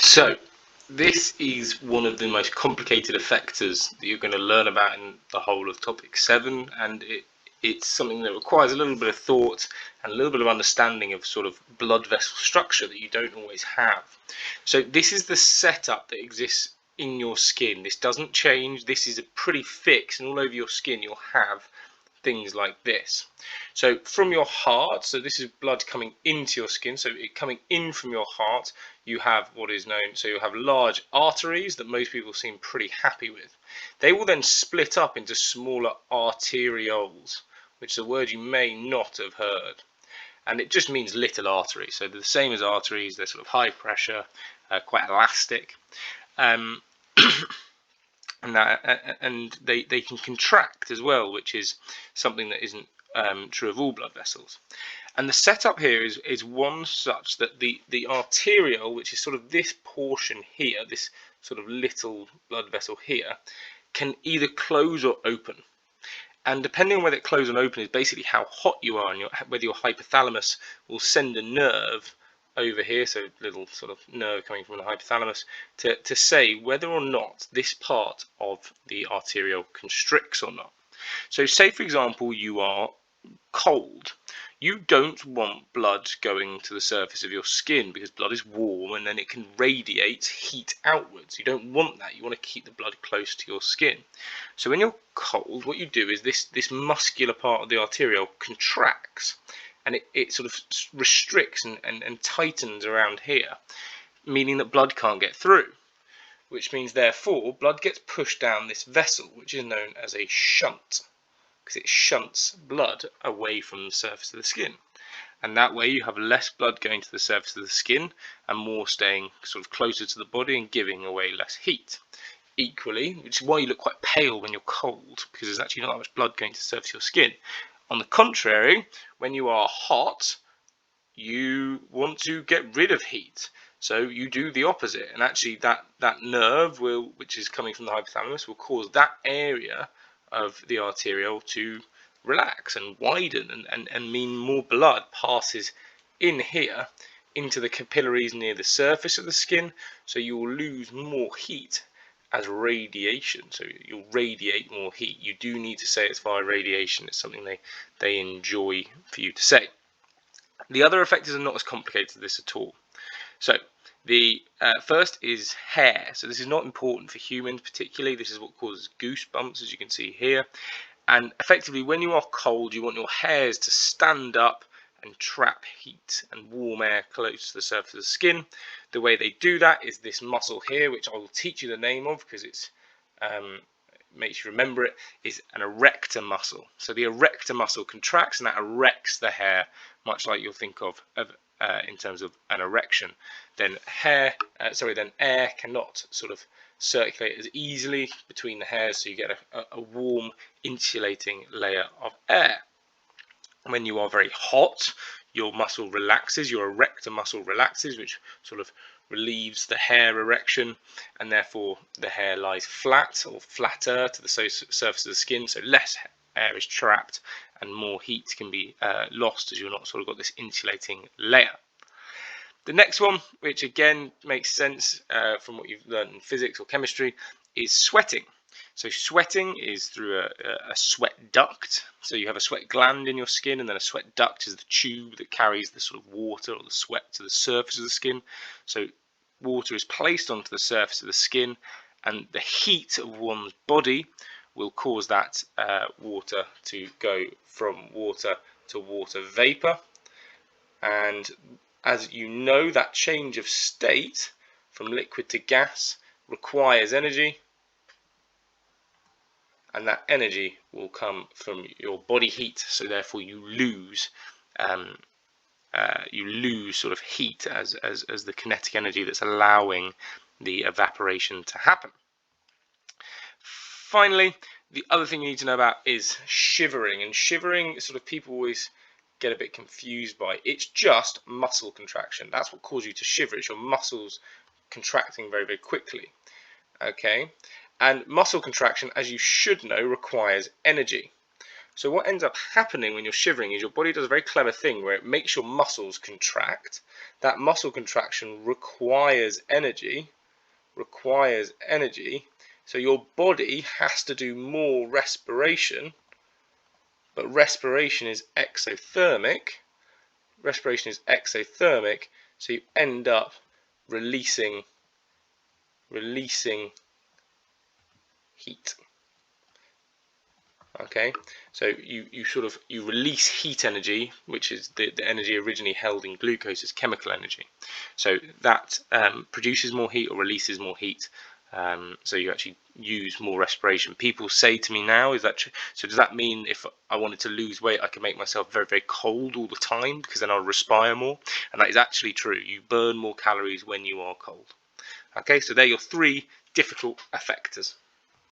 So this is one of the most complicated effectors that you're going to learn about in the whole of topic 7, and it's something that requires a little bit of thought and a little bit of understanding of sort of blood vessel structure that you don't always have. So this is the setup that exists in your skin. This doesn't change. This is a pretty fixed, and all over your skin you'll have things like this. So from your heart, so this is blood coming into your skin, so it coming in from your heart, you have what is known, so you'll have large arteries that most people seem pretty happy with. They will then split up into smaller arterioles, which is a word you may not have heard, and it just means little arteries. So they're the same as arteries, they're sort of high pressure, quite elastic, and they can contract as well, which is something that isn't true of all blood vessels. And the setup here is one such that the arteriole, which is sort of this portion here, this sort of little blood vessel here, can either close or open. And depending on whether it closes and open is basically how hot you are, and whether your hypothalamus will send a nerve over here, so little sort of nerve coming from the hypothalamus, to say whether or not this part of the arteriole constricts or not. So say for example you are cold. You don't want blood going to the surface of your skin because blood is warm and then it can radiate heat outwards. You don't want that. You want to keep the blood close to your skin. So when you're cold, what you do is this muscular part of the arteriole contracts, and it sort of restricts and tightens around here, meaning that blood can't get through, which means therefore blood gets pushed down this vessel, which is known as a shunt, because it shunts blood away from the surface of the skin, and that way you have less blood going to the surface of the skin and more staying sort of closer to the body and giving away less heat. Equally, which is why you look quite pale when you're cold, because there's actually not that much blood going to the surface of your skin. On the contrary, when you are hot, you want to get rid of heat, so you do the opposite, and actually that nerve which is coming from the hypothalamus will cause that area of the arteriole to relax and widen and mean more blood passes in here into the capillaries near the surface of the skin, so you will lose more heat as radiation, so you'll radiate more heat. You do need to say it's via radiation. It's something they enjoy for you to say. The other effectors are not as complicated as this at all. So the first is hair. So this is not important for humans particularly. This is what causes goosebumps, as you can see here. And effectively, when you are cold, you want your hairs to stand up and trap heat and warm air close to the surface of the skin. The way they do that is this muscle here, which I will teach you the name of because it's makes you remember it, is an erector muscle. So the erector muscle contracts and that erects the hair, much like you'll think of in terms of an erection. Then air cannot sort of circulate as easily between the hairs, so you get a warm insulating layer of air. When you are very hot, your muscle relaxes, your erector muscle relaxes, which sort of relieves the hair erection, and therefore the hair lies flat or flatter to the surface of the skin, so less air is trapped and more heat can be lost as you're not sort of got this insulating layer. The next one, which again makes sense from what you've learned in physics or chemistry, is sweating. So sweating is through a sweat duct. So you have a sweat gland in your skin, and then a sweat duct is the tube that carries the sort of water or the sweat to the surface of the skin. So water is placed onto the surface of the skin, and the heat of one's body will cause that water to go from water to water vapor. And as you know, that change of state from liquid to gas requires energy, and that energy will come from your body heat, so therefore you lose sort of heat as the kinetic energy that's allowing the evaporation to happen. Finally, the other thing you need to know about is shivering, and shivering sort of people always get a bit confused by. It's just muscle contraction. That's what causes you to shiver. It's your muscles contracting very, very quickly. Okay, and muscle contraction, as you should know, requires energy. So what ends up happening when you're shivering is your body does a very clever thing where it makes your muscles contract. That muscle contraction requires energy, so your body has to do more respiration, but respiration is exothermic, so you end up releasing heat. Okay, so you release heat energy, which is the energy originally held in glucose as chemical energy. So that produces more heat or releases more heat. So you actually use more respiration. People say to me now, is that true? So does that mean if I wanted to lose weight, I can make myself very, very cold all the time because then I'll respire more? And that is actually true. You burn more calories when you are cold. Okay, so they're your three difficult effectors.